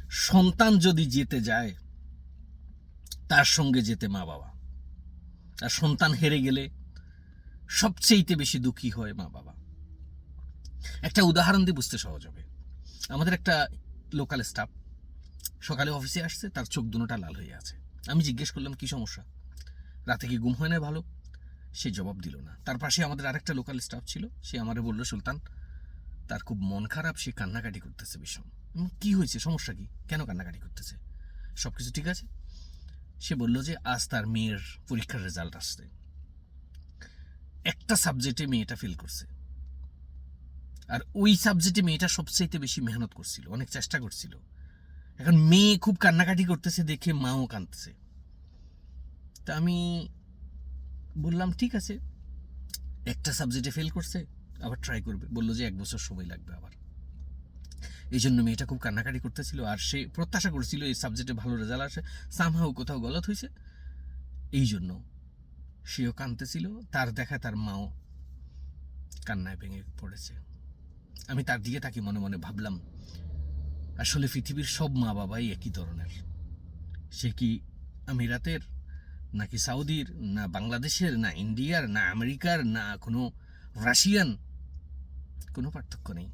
সন্তান যদি যেতে যায় তার সঙ্গে যেতে মা বাবা, আর সন্তান হেরে গেলে সবচেয়ে বেশি দুঃখী হয় মা বাবা। একটা উদাহরণ দিয়ে বুঝতে সহজ হবে। আমাদের একটা লোকাল স্টাফ সকালে অফিসে আসছে, তার চোখ দুটোটা লাল হয়ে আছে। আমি জিজ্ঞেস করলাম কি সমস্যা, রাতে কি ঘুম হয় না ভালো? সে জবাব দিল না। তার পাশে আমাদের আরেকটা লোকাল স্টাফ ছিল, সে আমারে বলল, সুলতান, তার খুব মন খারাপ, সে কান্নাকাটি করতেছে ভীষণ। কি হয়েছে, সমস্যা কি, কেন কান্নাকাটি করতেছে? সব কিছু ঠিক আছে? সে বলল যে আজ তার মেয়ের পরীক্ষার রেজাল্ট আসছে, একটা সাবজেক্টে মেয়েটা ফেল করছে, আর ওই সাবজেক্টে মেয়েটা সবচাইতে বেশি মেহনত করছিল, অনেক চেষ্টা করছিল। এখন মেয়ে খুব কান্নাকাটি করতেছে দেখে মাও কাঁদতেছে। তা আমি বললাম ঠিক আছে, একটা সাবজেক্টে ফেল করছে, আবার ট্রাই করবে। বললো যে 1 বছর সময় লাগবে আবার। এই জন্য মেয়েটা খুব কান্নাকাটি করতেছিল, আর সে প্রত্যাশা করছিল এই সাবজেক্টে ভালো রেজাল্ট আসে। সামহাও কোথাও গলত হয়েছে, এই জন্য সেও কাঁদতেছিল। তার দেখা তার মাও কান্নায় ভেঙে পড়েছে। আমি তার দিকে তাকে মনে মনে ভাবলাম, আসলে পৃথিবীর সব মা বাবাই একই ধরনের। সে কি আমিরাতের, নাকি সাউদির, না বাংলাদেশের, না ইন্ডিয়ার, না আমেরিকার, না কোনো রাশিয়ান, কোনো পার্থক্য নেই।